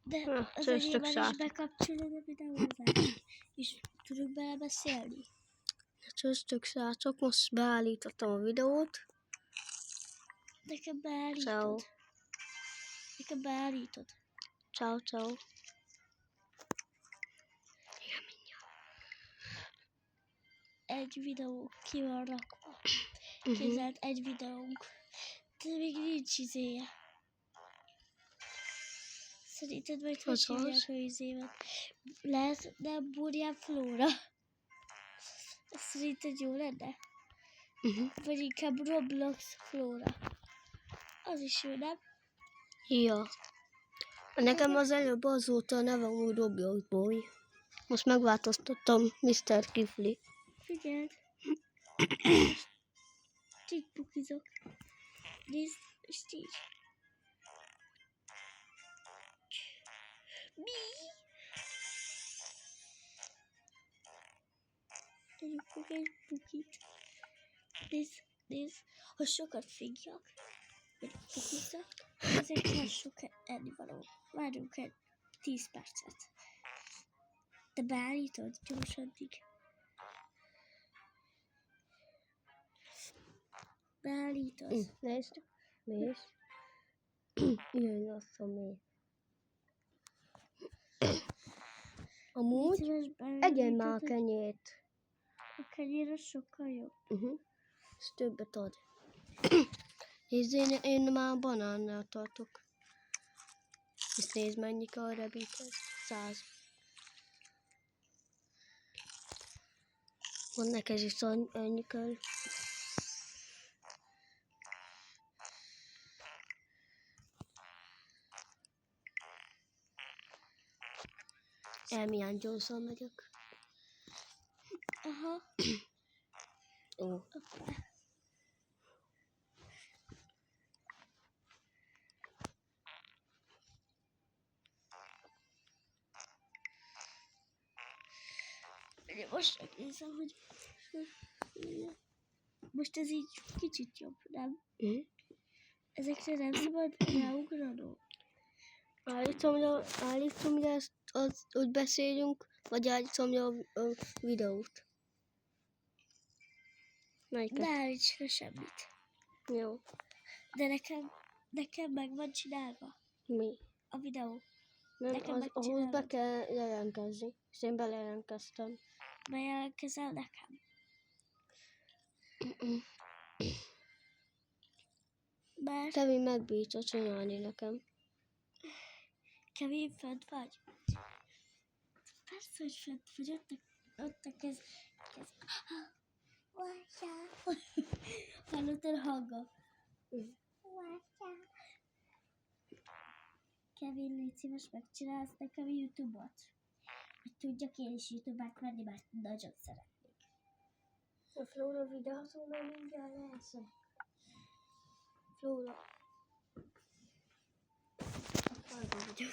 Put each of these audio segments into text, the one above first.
De az enyémben is bekapcsolod a videózást, és tudok bele beszélni. Csöztök srácok, most beállítottam a videót. Nekem beállítod. Ciao. Nekem beállítod. Ciao, ciao. Egy videó ki van rakva. Képzeld, egy videónk. De még nincs izéje. Szerinted majd hogy hívják a izémet? Lehet, nem Burján Flóra. Szerinted jó lenne? Vagy inkább Roblox Flóra. Az is jó, nem? Ja. Nekem az előbb az volt a nevem, úgy Roblox Boy. Most megváltoztattam Mr. Kifli. Figyeld. Így bukizok. Nézd, és így. Mi? Tegyük egy bukit. Nézd. Ha sokat figjak, vagy bukizzak, ezekkel sok ennivaló. Várjunk egy 10 percet. De beállítod gyorsaddig. Beállítod. Nézd. Jaj, azt a mély. Amúgy, egyen már a kenyét. A kenyér az sokkal jobb. Ez többet ad. Nézd, én már banánnál tartok. És nézd, mennyi kell a rebíted. 100. Van neked is annyi kell. Milyen gyorsan megyek. Aha. Ó. Most megnézem, hogy most ez így kicsit jobb, nem? Ezekre nem szabad ráugranom. Állítom, hogy ezt úgy beszélünk, vagy állítom, a videót. Melyiket? Ne állíts le semmit. Jó. De nekem meg van csinálva. Mi? A videó. Nem, ahhoz be kell jelentkezni. És én bejelentkeztem. Bejelentkezel nekem? Mert... Kevin megbírta csinálni nekem. Kevin, fönt vagy? Persze, hogy fönt vagy. Ott a kez... Hallottad a hangom? Kevin, légy szíves, megcsinálsz nekem YouTube-ot? Hogy tudjak én is YouTube-át venni, mert nagyon szeretnék. A Flóra videózóval mindjárt leszek. Flóra. A falban vagyok.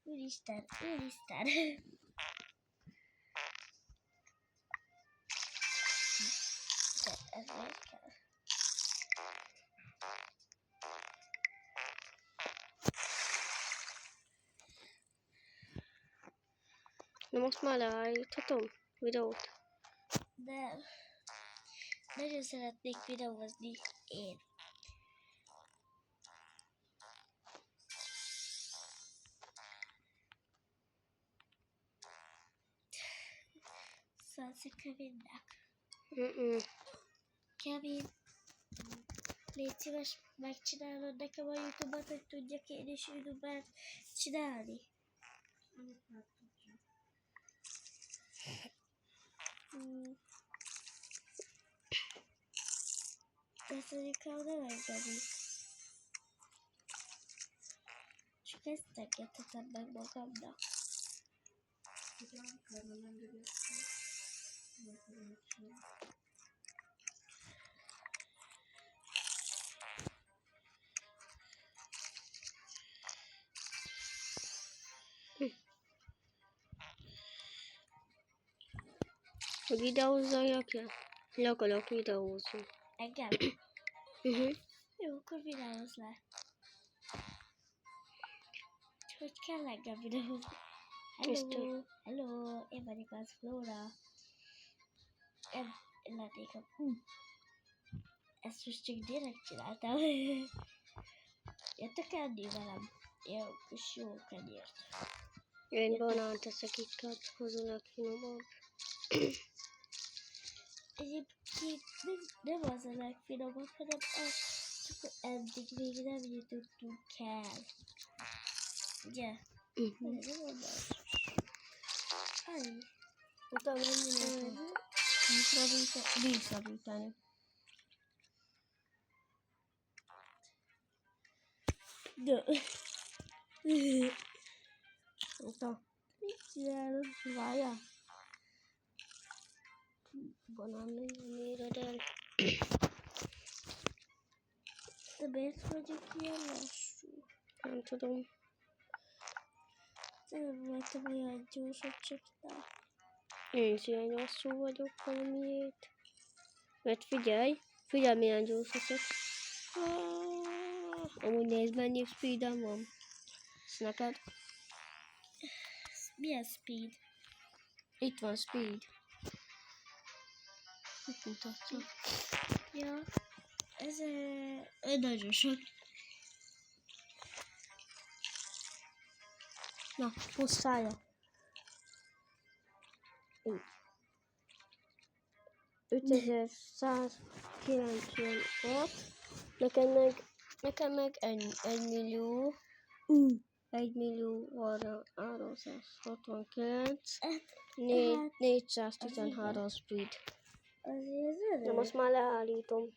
Úristen. De ez miért kell? Na most már leállíthatom videót. De nagyon szeretnék videózni én. Szólsz a Kevinnek? Kevin, légy szíves, megcsinálod nekem a YouTube-ot, hogy tudjak én is YouTube-ot csinálni. Ezt inkább nem engedi. Csak ezt engedhetem meg magamnak. Hogy videózzak le? Le akarok videózni. Engem? Jó, akkor videózz le. Hogy kell engem videózni? Hello, hello, én vagyok az Flóra. Én lennék a... Ezt most csak direkt csináltam. Jöttek enni velem? Jó, és jó kenyért. Én banánt teszek itt, hozzanak finomabb. Egyébként nem az a legfinomabb, hanem az, csak eddig még nem jutottunk el. Ugye? Nem mondom. Annyi. Utána mennyi? Vízrabítani. De. Utána. Mit csinálod? Várjál. Banán nem éred el. De miért vagyok ilyen lassú? Nem tudom. Nem voltam olyan gyors, hogy csak nem. Én is ilyen lassú vagyok valamiért. Mert figyelj milyen gyors leszek. Amúgy nézd, mennyi speedem van. És neked? Milyen speed? Itt van speed. Mit mutatja? Ja, ez nagyon sok. Na, pusztálja. 5196. Nekem meg 1.000.000. 1.369. 413 speed. Azért Na most már leállítom.